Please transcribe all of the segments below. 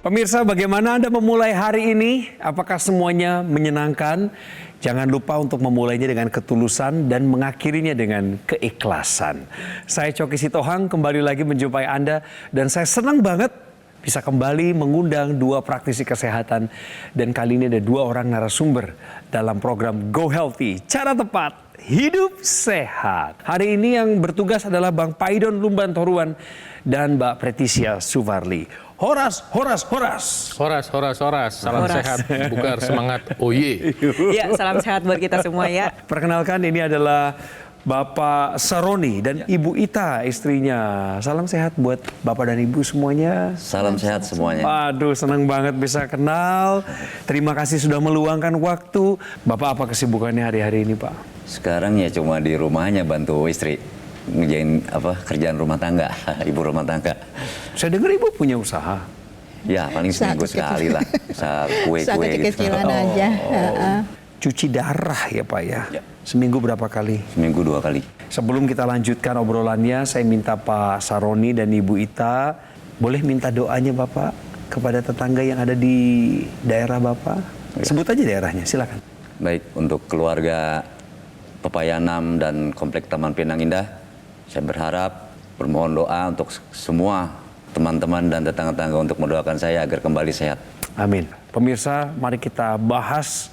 Pemirsa, bagaimana Anda memulai hari ini? Apakah semuanya menyenangkan? Jangan lupa untuk memulainya dengan ketulusan dan mengakhirinya dengan keikhlasan. Saya Coki Sitohang kembali lagi menjumpai Anda dan saya senang banget bisa kembali mengundang dua praktisi kesehatan dan kali ini ada dua orang narasumber dalam program Go Healthy, cara tepat hidup sehat. Hari ini yang bertugas adalah Bang Paidon Lumban Toruan dan Mbak Pretisia Suvarli. Horas. Salam sehat, bugar semangat. Oh ye. Ya, salam sehat buat kita semua ya. Perkenalkan, ini adalah Bapak Saroni dan Ibu Ita, istrinya. Salam sehat buat Bapak dan Ibu semuanya. Salam sehat semuanya. Aduh, senang banget bisa kenal. Terima kasih sudah meluangkan waktu. Bapak apa kesibukannya hari-hari ini, Pak? Sekarang ya cuma di rumahnya bantu istri ngerjain kerjaan rumah tangga, ibu rumah tangga. Saya dengar Ibu punya usaha. Ya, paling seminggu sekali lah. Usaha kue-kue gitu. Kecil-kecilan aja. Cuci darah ya, Pak ya? Ya. Seminggu berapa kali? Seminggu 2 kali. Sebelum kita lanjutkan obrolannya, saya minta Pak Saroni dan Ibu Ita, boleh minta doanya Bapak kepada tetangga yang ada di daerah Bapak? Ya. Sebut aja daerahnya, silakan. Baik, untuk keluarga Pepayanam dan Komplek Taman Pinang Indah, saya berharap, bermohon doa untuk semua teman-teman dan tetangga-tetangga untuk mendoakan saya agar kembali sehat. Amin. Pemirsa, mari kita bahas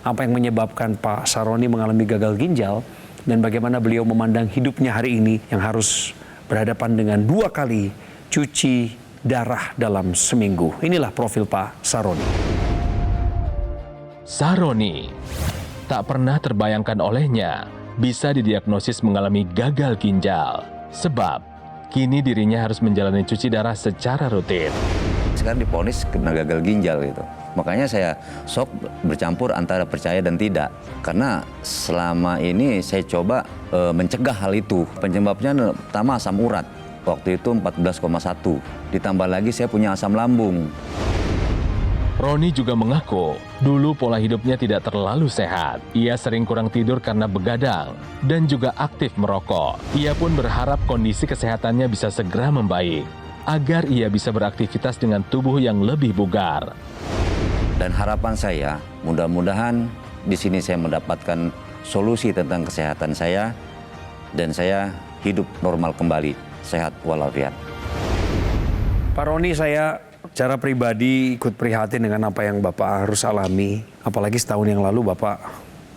apa yang menyebabkan Pak Saroni mengalami gagal ginjal dan bagaimana beliau memandang hidupnya hari ini yang harus berhadapan dengan 2 kali cuci darah dalam seminggu. Inilah profil Pak Saroni. Saroni tak pernah terbayangkan olehnya bisa didiagnosis mengalami gagal ginjal sebab kini dirinya harus menjalani cuci darah secara rutin. Sekarang divonis kena gagal ginjal gitu. Makanya saya sok bercampur antara percaya dan tidak. Karena selama ini saya coba mencegah hal itu. Penyebabnya pertama asam urat. Waktu itu 14,1. Ditambah lagi saya punya asam lambung. Roni juga mengaku dulu pola hidupnya tidak terlalu sehat. Ia sering kurang tidur karena begadang dan juga aktif merokok. Ia pun berharap kondisi kesehatannya bisa segera membaik agar ia bisa beraktivitas dengan tubuh yang lebih bugar. Dan harapan saya, mudah-mudahan di sini saya mendapatkan solusi tentang kesehatan saya dan saya hidup normal kembali, sehat walafiat. Pak Roni, saya secara pribadi ikut prihatin dengan apa yang Bapak harus alami. Apalagi setahun yang lalu Bapak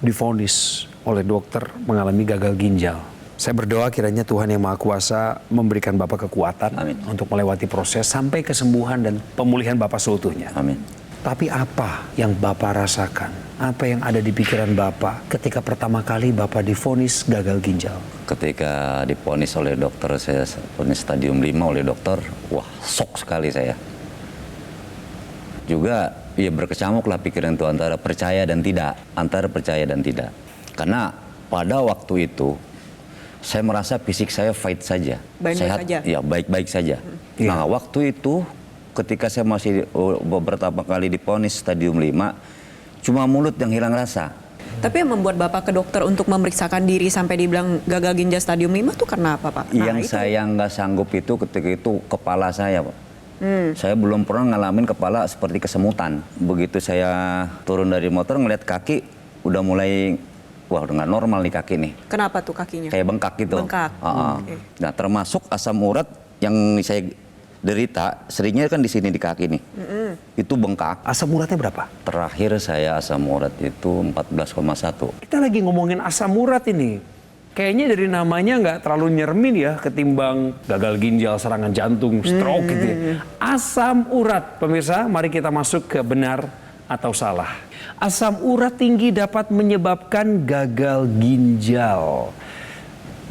divonis oleh dokter mengalami gagal ginjal. Saya berdoa kiranya Tuhan Yang Maha Kuasa memberikan Bapak kekuatan Amin. untuk melewati proses sampai kesembuhan dan pemulihan Bapak seutuhnya. Amin. Tapi apa yang Bapak rasakan? Apa yang ada di pikiran Bapak ketika pertama kali Bapak divonis gagal ginjal? Ketika divonis oleh dokter, saya vonis stadium 5 oleh dokter, wah shock sekali saya. Juga ya berkecamuklah pikiran itu antara percaya dan tidak. Karena pada waktu itu saya merasa fisik saya fight saja, sehat, ya baik-baik saja. Nah waktu itu ketika saya masih beberapa kali divonis stadium 5, cuma mulut yang hilang rasa. Tapi yang membuat Bapak ke dokter untuk memeriksakan diri sampai dibilang gagal ginjal stadium 5 itu karena apa, Pak? Yang saya nggak sanggup itu ketika itu kepala saya, Pak. Saya belum pernah ngalamin kepala seperti kesemutan. Begitu saya turun dari motor ngeliat kaki udah mulai, wah udah nggak normal nih kaki nih. Kenapa tuh kakinya? Kayak bengkak gitu. Bengkak. Okay. Nah termasuk asam urat yang saya derita, seringnya kan di sini di kaki nih. Itu bengkak. Asam uratnya berapa? Terakhir saya asam urat itu 14,1. Kita lagi ngomongin asam urat ini. Kayaknya dari namanya nggak terlalu nyermin ya ketimbang gagal ginjal, serangan jantung, stroke gitu ya. Asam urat, pemirsa, mari kita masuk ke benar atau salah. Asam urat tinggi dapat menyebabkan gagal ginjal.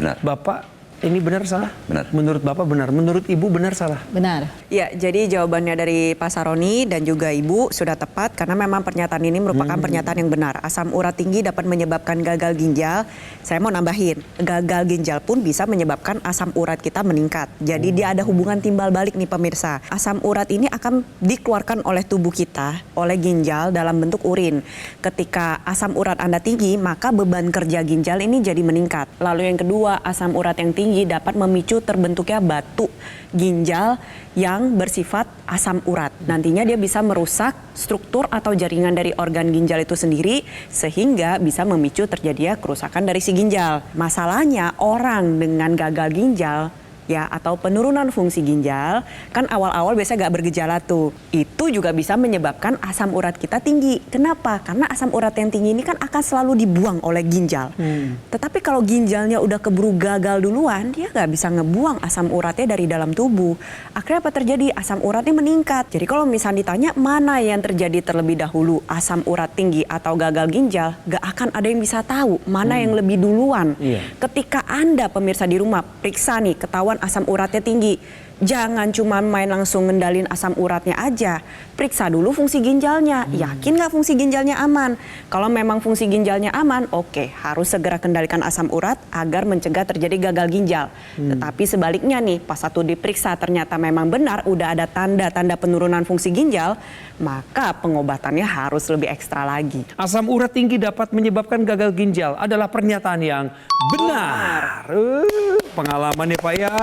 Benar. Bapak, ini benar salah? Benar. Menurut Bapak benar, menurut Ibu benar salah? Benar. Ya, jadi jawabannya dari Pak Saroni dan juga Ibu sudah tepat karena memang pernyataan ini merupakan pernyataan yang benar. Asam urat tinggi dapat menyebabkan gagal ginjal. Saya mau nambahin, gagal ginjal pun bisa menyebabkan asam urat kita meningkat. Jadi dia ada hubungan timbal balik nih pemirsa. Asam urat ini akan dikeluarkan oleh tubuh kita, oleh ginjal dalam bentuk urin. Ketika asam urat Anda tinggi, maka beban kerja ginjal ini jadi meningkat. Lalu yang kedua, asam urat yang tinggi tinggi dapat memicu terbentuknya batu ginjal yang bersifat asam urat. Nantinya dia bisa merusak struktur atau jaringan dari organ ginjal itu sendiri sehingga bisa memicu terjadinya kerusakan dari si ginjal. Masalahnya orang dengan gagal ginjal ya atau penurunan fungsi ginjal kan awal-awal biasanya gak bergejala tuh. Itu juga bisa menyebabkan asam urat kita tinggi. Kenapa? Karena asam urat yang tinggi ini kan akan selalu dibuang oleh ginjal. Tetapi kalau ginjalnya udah keburu gagal duluan, dia gak bisa ngebuang asam uratnya dari dalam tubuh. Akhirnya apa terjadi? Asam uratnya meningkat. Jadi kalau misalnya ditanya mana yang terjadi terlebih dahulu, asam urat tinggi atau gagal ginjal, gak akan ada yang bisa tahu mana yang lebih duluan. Ketika Anda pemirsa di rumah periksa nih, ketahuan asam uratnya tinggi. Jangan cuma main langsung ngendalin asam uratnya aja. Periksa dulu fungsi ginjalnya. Yakin nggak fungsi ginjalnya aman? Kalau memang fungsi ginjalnya aman, oke, harus segera kendalikan asam urat agar mencegah terjadi gagal ginjal. Tetapi sebaliknya nih, pas satu diperiksa ternyata memang benar udah ada tanda-tanda penurunan fungsi ginjal, maka pengobatannya harus lebih ekstra lagi. Asam urat tinggi dapat menyebabkan gagal ginjal adalah pernyataan yang benar. Pengalaman ya Pak ya.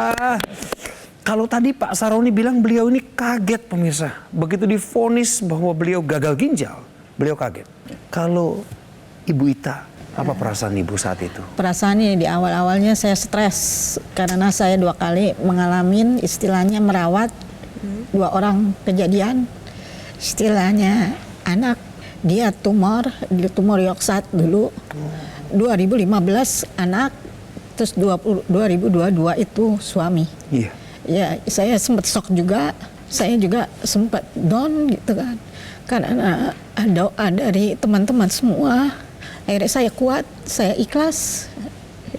Kalau tadi Pak Saroni bilang beliau ini kaget pemirsa. Begitu divonis bahwa beliau gagal ginjal, beliau kaget. Kalau Ibu Ita, apa perasaan Ibu saat itu? Perasaannya di awal-awalnya saya stres karena saya 2 kali mengalami istilahnya merawat 2 orang kejadian. Istilahnya anak dia tumor Yoksat dulu. 2015 anak, terus 2022 itu suami. Iya. Ya, saya sempat shock juga. Saya juga sempat down gitu kan. Karena doa dari teman-teman semua. Akhirnya saya kuat, saya ikhlas.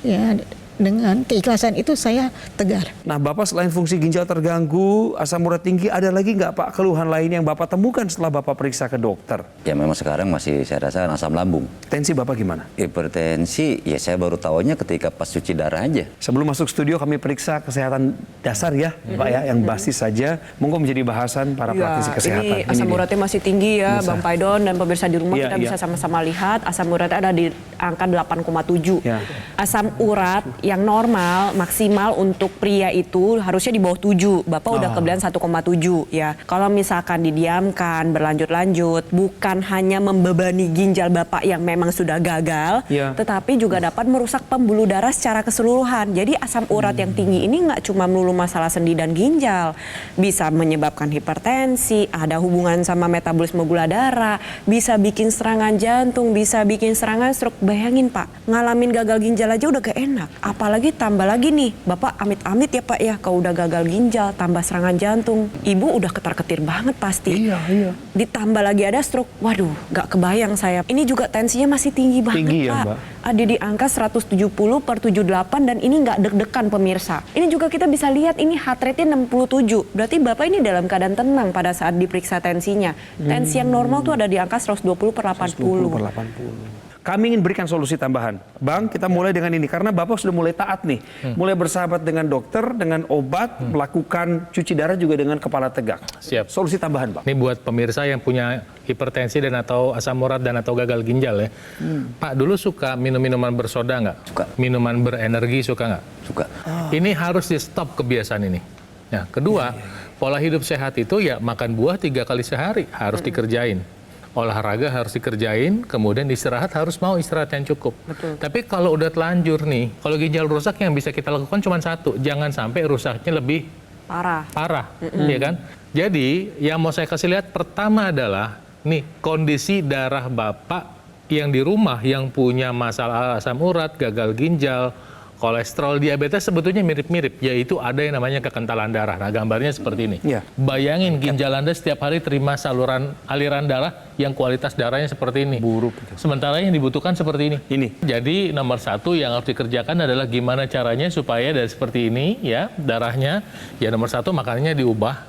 Ya, dengan keikhlasan itu saya tegar. Nah Bapak selain fungsi ginjal terganggu, asam urat tinggi, ada lagi nggak Pak keluhan lain yang Bapak temukan setelah Bapak periksa ke dokter? Ya memang sekarang masih saya rasa asam lambung. Tensi Bapak gimana? Hipertensi, ya saya baru tahunya ketika pas cuci darah aja. Sebelum masuk studio kami periksa kesehatan dasar ya Pak ya, yang basis saja. Monggo menjadi bahasan para praktisi kesehatan. Ini asam uratnya masih tinggi ya Bisa. Bang Paidon dan pemirsa di rumah, Iya, kita iya. bisa sama-sama lihat asam uratnya ada di angka 8,7. Ya. Asam urat yang normal maksimal untuk pria itu harusnya di bawah 7. Bapak udah kebelian 1,7 ya. Kalau misalkan didiamkan berlanjut-lanjut, bukan hanya membebani ginjal Bapak yang memang sudah gagal, Ya. tetapi juga dapat merusak pembuluh darah secara keseluruhan. Jadi asam urat yang tinggi ini nggak cuma melulu masalah sendi dan ginjal, bisa menyebabkan hipertensi, ada hubungan sama metabolisme gula darah, bisa bikin serangan jantung, bisa bikin serangan stroke. Bayangin Pak, ngalamin gagal ginjal aja udah gak enak, apalagi tambah lagi nih, Bapak amit-amit ya Pak ya, kalau udah gagal ginjal, tambah serangan jantung, Ibu udah ketar-ketir banget pasti. Iya, iya. Ditambah lagi ada stroke, waduh, gak kebayang saya. Ini juga tensinya masih tinggi banget Tinggi ya, Pak. Mbak. Ada di angka 170/78 dan ini nggak deg-degan pemirsa. Ini juga kita bisa lihat ini heart rate-nya 67. Berarti Bapak ini dalam keadaan tenang pada saat diperiksa tensinya. Tensi yang normal tuh ada di angka 120/80. 120/80. Kami ingin berikan solusi tambahan. Bang, kita mulai dengan ini. Karena Bapak sudah mulai taat nih. Mulai bersahabat dengan dokter, dengan obat, melakukan cuci darah juga dengan kepala tegak. Siap. Solusi tambahan, Bang. Ini buat pemirsa yang punya hipertensi dan atau asam urat dan atau gagal ginjal ya. Pak, dulu suka minum minuman bersoda nggak? Suka. Minuman berenergi suka nggak? Suka. Ini harus di stop kebiasaan ini. Nah, kedua, pola hidup sehat itu ya makan buah 3 kali sehari harus dikerjain. Olahraga harus dikerjain, kemudian istirahat harus mau istirahat yang cukup. Tapi kalau udah telanjur nih, kalau ginjal rusak yang bisa kita lakukan cuma satu, jangan sampai rusaknya lebih parah, ya kan? Jadi yang mau saya kasih lihat pertama adalah nih kondisi darah Bapak yang di rumah yang punya masalah asam urat, gagal ginjal, kolesterol, diabetes sebetulnya mirip-mirip, yaitu ada yang namanya kekentalan darah. Nah, gambarnya seperti ini. Ya. Bayangin ginjal Anda setiap hari terima aliran darah yang kualitas darahnya seperti ini. Buruk. Sementara yang dibutuhkan seperti ini. Ini. Jadi nomor 1 yang harus dikerjakan adalah gimana caranya supaya dari seperti ini ya darahnya, ya nomor 1 makanannya diubah,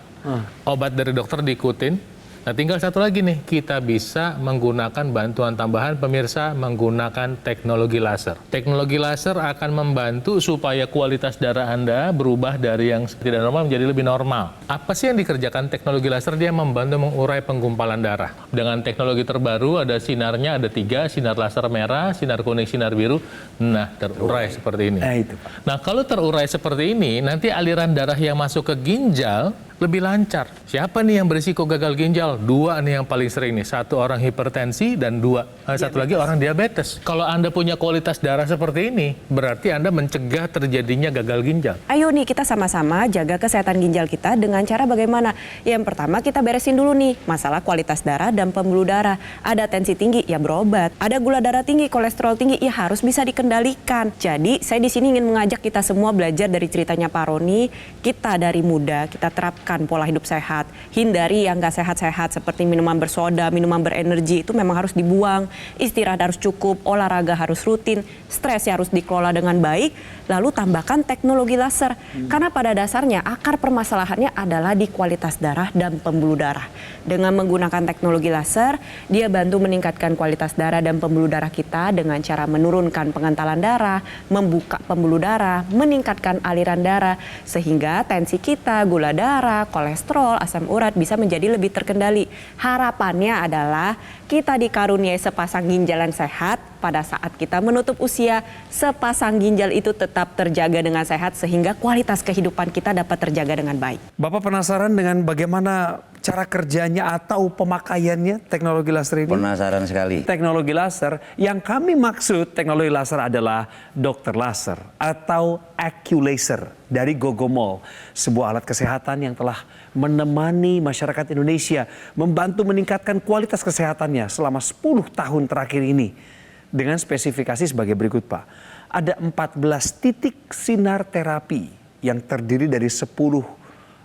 obat dari dokter diikutin, Nah, tinggal satu lagi nih, kita bisa menggunakan bantuan tambahan pemirsa menggunakan teknologi laser. Teknologi laser akan membantu supaya kualitas darah Anda berubah dari yang tidak normal menjadi lebih normal. Apa sih yang dikerjakan teknologi laser? Dia membantu mengurai penggumpalan darah. Dengan teknologi terbaru ada sinarnya, ada 3, sinar laser merah, sinar kuning, sinar biru. Nah, terurai seperti ini. Itu, Pak. Nah, kalau terurai seperti ini, nanti aliran darah yang masuk ke ginjal lebih lancar. Siapa nih yang berisiko gagal ginjal? 2 nih yang paling sering nih. 1 orang hipertensi dan 1 lagi orang diabetes. Kalau Anda punya kualitas darah seperti ini, berarti Anda mencegah terjadinya gagal ginjal. Ayo nih kita sama-sama jaga kesehatan ginjal kita dengan cara bagaimana? Yang pertama kita beresin dulu nih masalah kualitas darah dan pembuluh darah. Ada tensi tinggi ya berobat. Ada gula darah tinggi, kolesterol tinggi ya harus bisa dikendalikan. Jadi saya di sini ingin mengajak kita semua belajar dari ceritanya Pak Roni. Kita dari muda kita terapkan pola hidup sehat. Hindari yang gak sehat-sehat seperti minuman bersoda, minuman berenergi itu memang harus dibuang. Istirahat harus cukup, olahraga harus rutin, stres harus dikelola dengan baik. Lalu tambahkan teknologi laser. Karena pada dasarnya akar permasalahannya adalah di kualitas darah dan pembuluh darah. Dengan menggunakan teknologi laser, dia bantu meningkatkan kualitas darah dan pembuluh darah kita dengan cara menurunkan pengentalan darah, membuka pembuluh darah, meningkatkan aliran darah, sehingga tensi kita, gula darah, kolesterol, asam urat bisa menjadi lebih terkendali. Harapannya adalah kita dikaruniai sepasang ginjal yang sehat. Pada saat kita menutup usia, sepasang ginjal itu tetap terjaga dengan sehat sehingga kualitas kehidupan kita dapat terjaga dengan baik. Bapak penasaran dengan bagaimana cara kerjanya atau pemakaiannya teknologi laser ini? Penasaran sekali. Teknologi laser, yang kami maksud teknologi laser adalah dokter laser atau AccuLaser dari Gogomol, sebuah alat kesehatan yang telah menemani masyarakat Indonesia, membantu meningkatkan kualitas kesehatannya selama 10 tahun terakhir ini. Dengan spesifikasi sebagai berikut, Pak. Ada 14 titik sinar terapi yang terdiri dari 10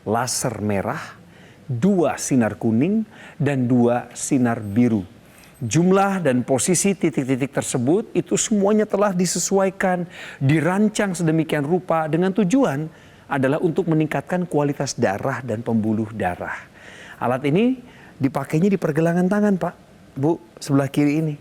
laser merah, 2 sinar kuning, dan 2 sinar biru. Jumlah dan posisi titik-titik tersebut itu semuanya telah disesuaikan, dirancang sedemikian rupa dengan tujuan adalah untuk meningkatkan kualitas darah dan pembuluh darah. Alat ini dipakainya di pergelangan tangan, Pak. Bu, sebelah kiri ini.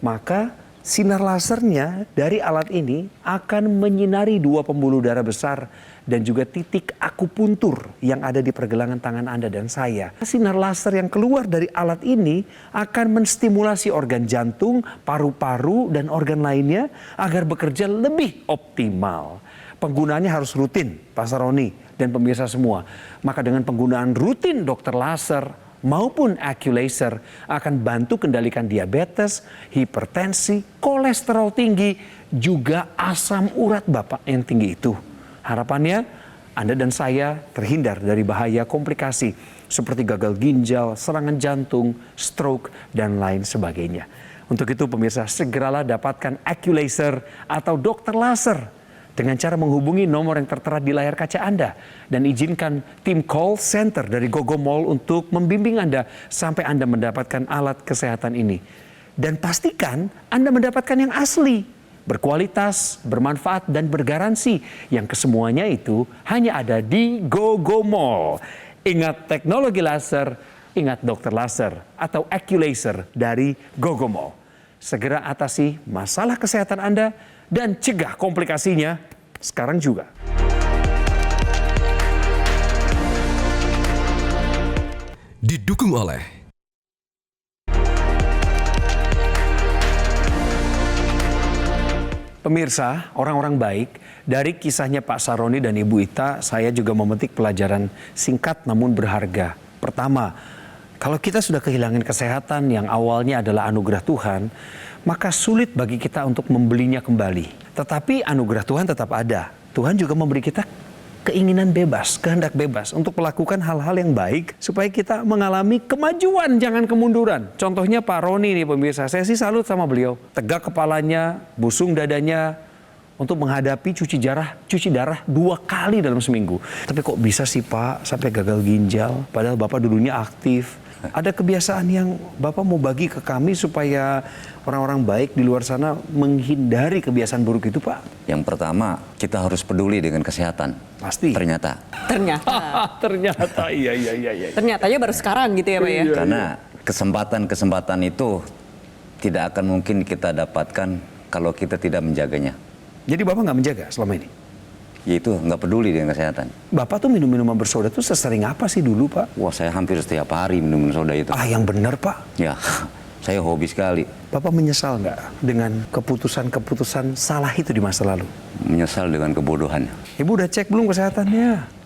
Maka sinar lasernya dari alat ini akan menyinari 2 pembuluh darah besar dan juga titik akupuntur yang ada di pergelangan tangan Anda dan saya. Sinar laser yang keluar dari alat ini akan menstimulasi organ jantung, paru-paru, dan organ lainnya agar bekerja lebih optimal. Penggunaannya harus rutin, Pak Saroni dan pemirsa semua. Maka dengan penggunaan rutin dokter laser maupun AccuLaser akan bantu kendalikan diabetes, hipertensi, kolesterol tinggi, juga asam urat Bapak yang tinggi itu. Harapannya Anda dan saya terhindar dari bahaya komplikasi seperti gagal ginjal, serangan jantung, stroke, dan lain sebagainya. Untuk itu pemirsa segeralah dapatkan AccuLaser atau dokter laser dengan cara menghubungi nomor yang tertera di layar kaca Anda dan izinkan tim call center dari Gogomol untuk membimbing Anda sampai Anda mendapatkan alat kesehatan ini. Dan pastikan Anda mendapatkan yang asli, berkualitas, bermanfaat, dan bergaransi yang kesemuanya itu hanya ada di Gogomol. Ingat teknologi laser, ingat dokter laser atau AccuLaser dari Gogomol. Segera atasi masalah kesehatan Anda dan cegah komplikasinya sekarang juga. Didukung oleh pemirsa, orang-orang baik, dari kisahnya Pak Saroni dan Ibu Ita, saya juga memetik pelajaran singkat namun berharga. Pertama, kalau kita sudah kehilangan kesehatan yang awalnya adalah anugerah Tuhan, maka sulit bagi kita untuk membelinya kembali. Tetapi anugerah Tuhan tetap ada. Tuhan juga memberi kita keinginan bebas, kehendak bebas untuk melakukan hal-hal yang baik supaya kita mengalami kemajuan, jangan kemunduran. Contohnya Pak Roni nih pemirsa, saya sih salut sama beliau. Tegak kepalanya, busung dadanya untuk menghadapi cuci darah 2 kali dalam seminggu. Tapi kok bisa sih Pak sampai gagal ginjal? Padahal Bapak dulunya aktif. Ada kebiasaan yang Bapak mau bagi ke kami supaya orang-orang baik di luar sana menghindari kebiasaan buruk itu, Pak? Yang pertama, kita harus peduli dengan kesehatan. Pasti. Ternyata. Ternyata, iya. Ternyatanya baru sekarang gitu ya Pak ya? Karena kesempatan-kesempatan itu tidak akan mungkin kita dapatkan kalau kita tidak menjaganya. Jadi Bapak nggak menjaga selama ini? Yaitu nggak peduli dengan kesehatan. Bapak tuh minum minuman bersoda tuh sesering apa sih dulu, Pak? Wah, saya hampir setiap hari minum soda itu. Yang benar, Pak. Ya, saya hobi sekali. Bapak menyesal nggak dengan keputusan-keputusan salah itu di masa lalu? Menyesal dengan kebodohan. Ibu udah cek belum kesehatannya?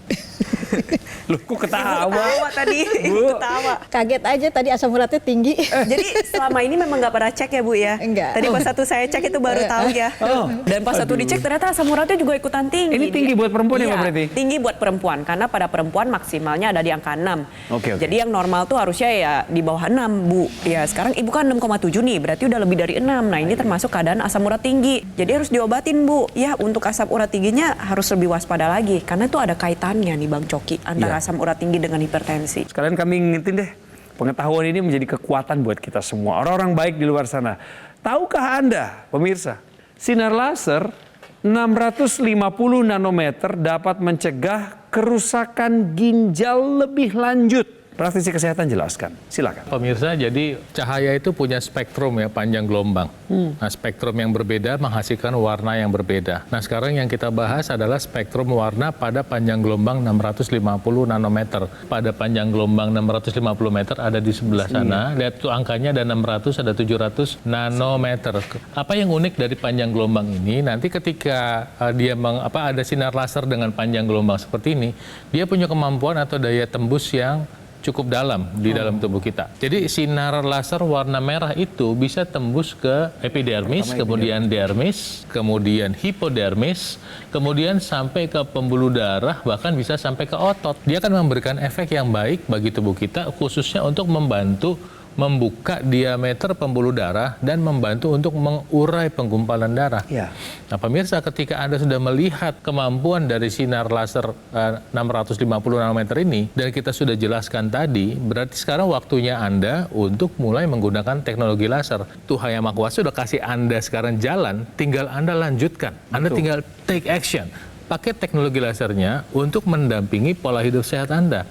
Loh, kok ketawa? Ketawa tadi, ketawa. Kaget aja tadi asam uratnya tinggi. Jadi selama ini memang nggak pernah cek ya Bu ya? Enggak. Tadi pas satu saya cek itu baru tahu ya. Dan pas satu dicek ternyata asam uratnya juga ikutan tinggi. Ini tinggi buat perempuan ya, Iya, Pak, berarti? Tinggi buat perempuan karena pada perempuan maksimalnya ada di angka 6. Oke. Jadi yang normal tuh harusnya ya di bawah 6 Bu. Ya sekarang Ibu kan 6,7 nih, berarti udah lebih dari 6. Nah ini termasuk keadaan asam urat tinggi. Jadi harus diobatin Bu. Ya untuk asam urat tingginya harus lebih waspada lagi karena itu ada kaitannya nih Bang Coki antara asam urat tinggi dengan hipertensi. Sekalian kami ngingetin deh, pengetahuan ini menjadi kekuatan buat kita semua. Orang-orang baik di luar sana. Tahukah Anda, pemirsa, sinar laser 650 nanometer dapat mencegah kerusakan ginjal lebih lanjut. Praktisi kesehatan jelaskan, silakan. Pemirsa, jadi cahaya itu punya spektrum ya, panjang gelombang. Nah, spektrum yang berbeda menghasilkan warna yang berbeda. Nah, sekarang yang kita bahas adalah spektrum warna pada panjang gelombang 650 nanometer. Pada panjang gelombang 650 meter ada di sebelah sana. Lihat tuh angkanya ada 600, ada 700 nanometer. Apa yang unik dari panjang gelombang ini? Nanti ketika ada sinar laser dengan panjang gelombang seperti ini, dia punya kemampuan atau daya tembus yang cukup dalam di dalam tubuh kita. Jadi sinar laser warna merah itu bisa tembus ke epidermis, kemudian dermis, kemudian hipodermis, kemudian sampai ke pembuluh darah, bahkan bisa sampai ke otot. Dia akan memberikan efek yang baik bagi tubuh kita, khususnya untuk membantu membuka diameter pembuluh darah dan membantu untuk mengurai penggumpalan darah. Ya. Nah, pemirsa, ketika Anda sudah melihat kemampuan dari sinar laser 650 nanometer ini dan kita sudah jelaskan tadi, berarti sekarang waktunya Anda untuk mulai menggunakan teknologi laser. Tuhan Yang Maha Kuasa sudah kasih Anda sekarang jalan, tinggal Anda lanjutkan. Anda tinggal take action. Pakai teknologi lasernya untuk mendampingi pola hidup sehat Anda.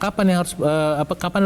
Kapan harus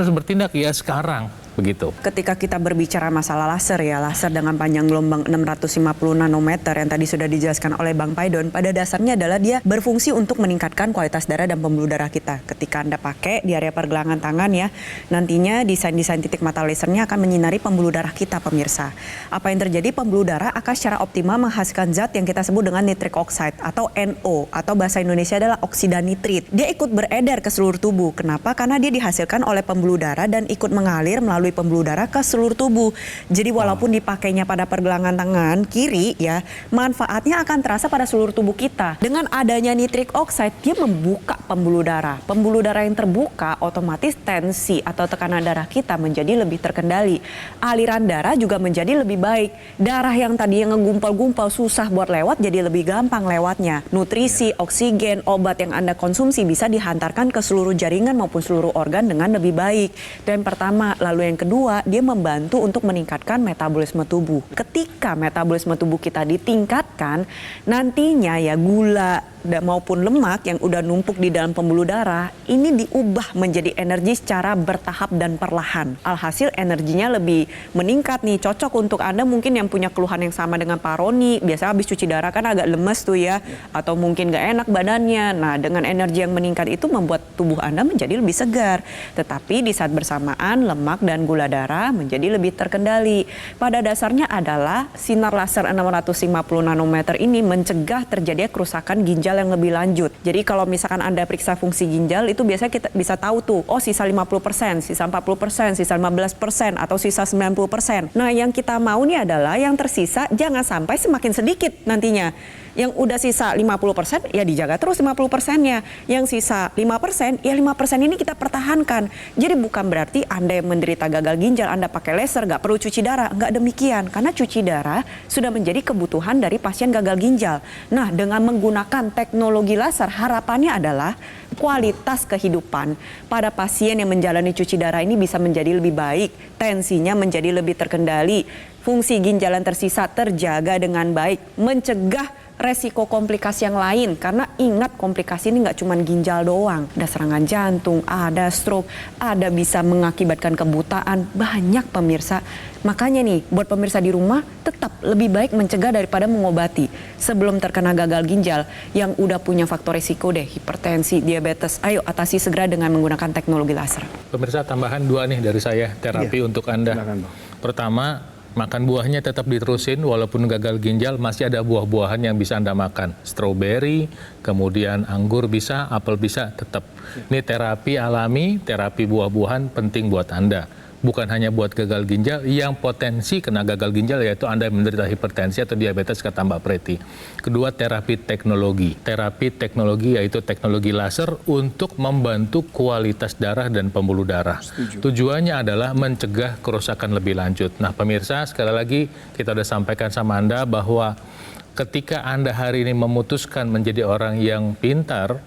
bertindak? Ya sekarang. Begitu. Ketika kita berbicara masalah laser ya, laser dengan panjang gelombang 650 nanometer yang tadi sudah dijelaskan oleh Bang Paidon, pada dasarnya adalah dia berfungsi untuk meningkatkan kualitas darah dan pembuluh darah kita. Ketika Anda pakai di area pergelangan tangan ya, nantinya desain-desain titik mata lasernya akan menyinari pembuluh darah kita, pemirsa. Apa yang terjadi? Pembuluh darah akan secara optimal menghasilkan zat yang kita sebut dengan nitric oxide atau NO, atau bahasa Indonesia adalah oksida nitrit. Dia ikut beredar ke seluruh tubuh. Kenapa? Karena dia dihasilkan oleh pembuluh darah dan ikut mengalir melalui pembuluh darah ke seluruh tubuh. Jadi walaupun dipakainya pada pergelangan tangan kiri ya, manfaatnya akan terasa pada seluruh tubuh kita. Dengan adanya nitric oxide, dia membuka pembuluh darah. Pembuluh darah yang terbuka, otomatis tensi atau tekanan darah kita menjadi lebih terkendali. Aliran darah juga menjadi lebih baik. Darah yang tadi yang ngegumpal-gumpal susah buat lewat jadi lebih gampang lewatnya. Nutrisi, oksigen, obat yang Anda konsumsi bisa dihantarkan ke seluruh jaringan maupun seluruh organ dengan lebih baik. Dan pertama, lalu yang kedua, dia membantu untuk meningkatkan metabolisme tubuh. Ketika metabolisme tubuh kita ditingkatkan, nantinya ya gula maupun lemak yang udah numpuk di dalam pembuluh darah ini diubah menjadi energi secara bertahap dan perlahan. Alhasil energinya lebih meningkat nih, cocok untuk Anda mungkin yang punya keluhan yang sama dengan Pak Roni. Biasanya habis cuci darah kan agak lemes tuh ya, atau mungkin gak enak badannya. Nah, dengan energi yang meningkat itu membuat tubuh Anda menjadi lebih segar. Tetapi di saat bersamaan lemak dan gula darah menjadi lebih terkendali. Pada dasarnya adalah sinar laser 650 nanometer ini mencegah terjadinya kerusakan ginjal yang lebih lanjut. Jadi kalau misalkan Anda periksa fungsi ginjal itu biasanya kita bisa tahu tuh, oh sisa 50%, sisa 40%, sisa 15%, atau sisa 90%. Nah yang kita mau nih adalah yang tersisa jangan sampai semakin sedikit nantinya. Yang udah sisa 50% ya dijaga terus 50%-nya. Yang sisa 5% ya 5% ini kita pertahankan. Jadi bukan berarti Anda yang menderita gagal ginjal, Anda pakai laser nggak perlu cuci darah. Nggak demikian, karena cuci darah sudah menjadi kebutuhan dari pasien gagal ginjal. Nah, dengan menggunakan teknologi laser, harapannya adalah kualitas kehidupan pada pasien yang menjalani cuci darah ini bisa menjadi lebih baik, tensinya menjadi lebih terkendali, fungsi ginjal yang tersisa terjaga dengan baik, mencegah resiko komplikasi yang lain. Karena ingat, komplikasi ini nggak cuma ginjal doang, ada serangan jantung, ada stroke, ada bisa mengakibatkan kebutaan, banyak pemirsa. Makanya nih, buat pemirsa di rumah tetap lebih baik mencegah daripada mengobati. Sebelum terkena gagal ginjal yang udah punya faktor risiko deh, hipertensi, diabetes, ayo atasi segera dengan menggunakan teknologi laser. Pemirsa, tambahan 2 nih dari saya, terapi untuk Anda. Pertama, makan buahnya tetap diterusin, walaupun gagal ginjal masih ada buah-buahan yang bisa Anda makan. Stroberi, kemudian anggur bisa, apel bisa, tetap. Ini terapi alami, terapi buah-buahan penting buat Anda. Bukan hanya buat gagal ginjal, yang potensi kena gagal ginjal yaitu Anda yang menderita hipertensi atau diabetes kata Mbak Preti. Kedua, terapi teknologi. Terapi teknologi yaitu teknologi laser untuk membantu kualitas darah dan pembuluh darah. Tujuannya adalah mencegah kerusakan lebih lanjut. Nah pemirsa, sekali lagi kita sudah sampaikan sama Anda bahwa ketika Anda hari ini memutuskan menjadi orang yang pintar,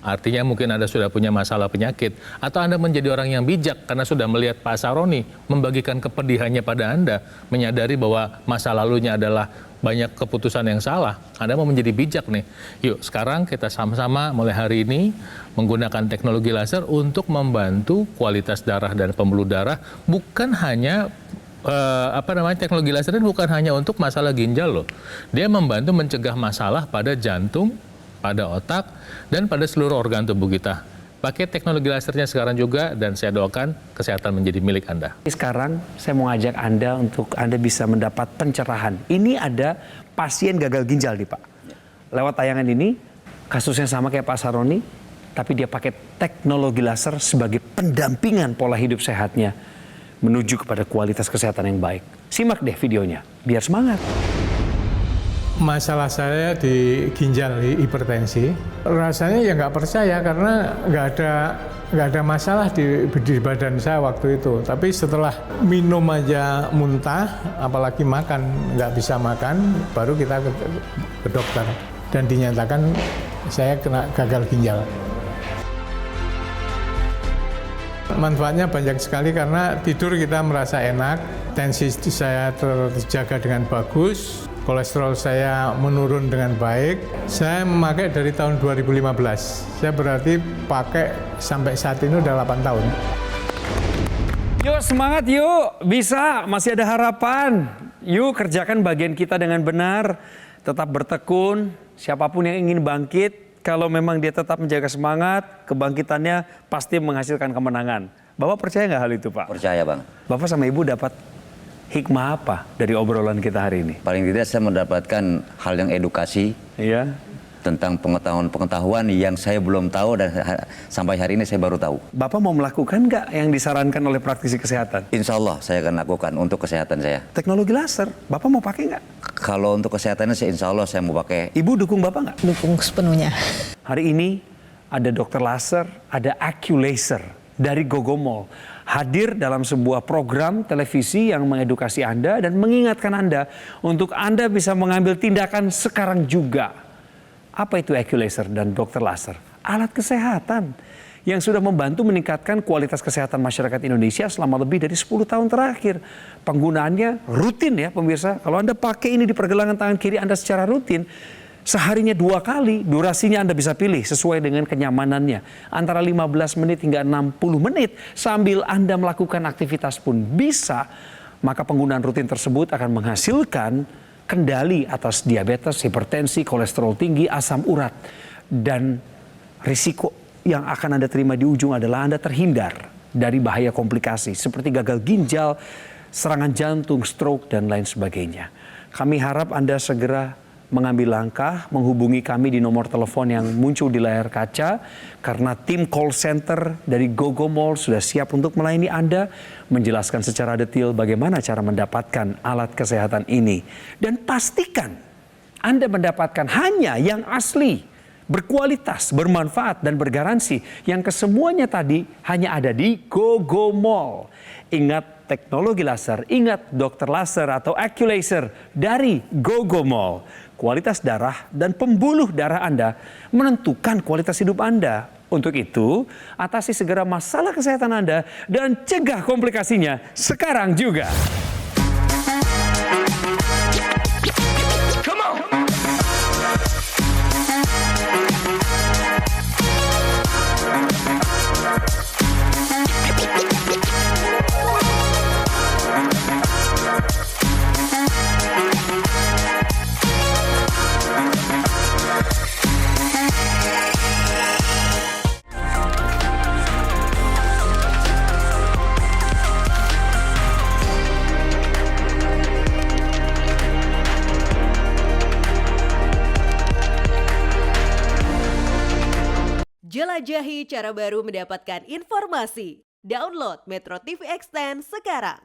artinya mungkin Anda sudah punya masalah penyakit, atau Anda menjadi orang yang bijak karena sudah melihat Pak Saroni membagikan kepedihannya pada Anda, menyadari bahwa masa lalunya adalah banyak keputusan yang salah. Anda mau menjadi bijak nih. Yuk sekarang kita sama-sama mulai hari ini menggunakan teknologi laser untuk membantu kualitas darah dan pembuluh darah. Bukan hanya teknologi laser ini bukan hanya untuk masalah ginjal loh. Dia membantu mencegah masalah pada jantung, pada otak, dan pada seluruh organ tubuh kita. Pakai teknologi lasernya sekarang juga, dan saya doakan kesehatan menjadi milik Anda. Sekarang saya mau ngajak Anda untuk Anda bisa mendapat pencerahan. Ini ada pasien gagal ginjal nih Pak. Lewat tayangan ini, kasusnya sama kayak Pak Saroni, tapi dia pakai teknologi laser sebagai pendampingan pola hidup sehatnya menuju kepada kualitas kesehatan yang baik. Simak deh videonya, biar semangat. Masalah saya di ginjal, di hipertensi, rasanya ya nggak percaya karena nggak ada masalah di badan saya waktu itu. Tapi setelah minum aja muntah, apalagi makan nggak bisa makan, baru kita ke dokter dan dinyatakan saya kena gagal ginjal. Manfaatnya banyak sekali karena tidur kita merasa enak, tensi saya terjaga dengan bagus. Kolesterol saya menurun dengan baik. Saya memakai dari tahun 2015. Saya berarti pakai sampai saat ini udah 8 tahun. Yuk semangat yuk, bisa, masih ada harapan. Yuk kerjakan bagian kita dengan benar, tetap bertekun. Siapapun yang ingin bangkit, kalau memang dia tetap menjaga semangat, kebangkitannya pasti menghasilkan kemenangan. Bapak percaya nggak hal itu Pak? Percaya Bang. Bapak sama Ibu dapat hikmah apa dari obrolan kita hari ini? Paling tidak saya mendapatkan hal yang edukasi. Iya. Tentang pengetahuan yang saya belum tahu dan sampai hari ini saya baru tahu. Bapak mau melakukan nggak yang disarankan oleh praktisi kesehatan? Insya Allah saya akan lakukan untuk kesehatan saya. Teknologi laser, Bapak mau pakai nggak? Kalau untuk kesehatannya insya Allah saya mau pakai. Ibu dukung Bapak nggak? Dukung sepenuhnya. Hari ini ada dokter laser, ada AccuLaser dari Gogomall. Hadir dalam sebuah program televisi yang mengedukasi Anda dan mengingatkan Anda untuk Anda bisa mengambil tindakan sekarang juga. Apa itu AccuLaser dan dokter laser? Alat kesehatan yang sudah membantu meningkatkan kualitas kesehatan masyarakat Indonesia selama lebih dari 10 tahun terakhir. Penggunaannya rutin ya pemirsa. Kalau Anda pakai ini di pergelangan tangan kiri Anda secara rutin, seharinya 2 kali, durasinya Anda bisa pilih sesuai dengan kenyamanannya. Antara 15 menit hingga 60 menit sambil Anda melakukan aktivitas pun bisa. Maka penggunaan rutin tersebut akan menghasilkan kendali atas diabetes, hipertensi, kolesterol tinggi, asam urat. Dan risiko yang akan Anda terima di ujung adalah Anda terhindar dari bahaya komplikasi seperti gagal ginjal, serangan jantung, stroke, dan lain sebagainya. Kami harap Anda segera mengambil langkah, menghubungi kami di nomor telepon yang muncul di layar kaca, karena tim call center dari Gogomall sudah siap untuk melayani Anda, menjelaskan secara detail bagaimana cara mendapatkan alat kesehatan ini. Dan pastikan Anda mendapatkan hanya yang asli, berkualitas, bermanfaat, dan bergaransi. Yang kesemuanya tadi hanya ada di GoGo Mall. Ingat teknologi laser, ingat dokter laser atau Accu-Laser dari GoGo Mall. Kualitas darah dan pembuluh darah Anda menentukan kualitas hidup Anda. Untuk itu, atasi segera masalah kesehatan Anda dan cegah komplikasinya sekarang juga. Jelajahi cara baru mendapatkan informasi. Download Metro TV Extend sekarang.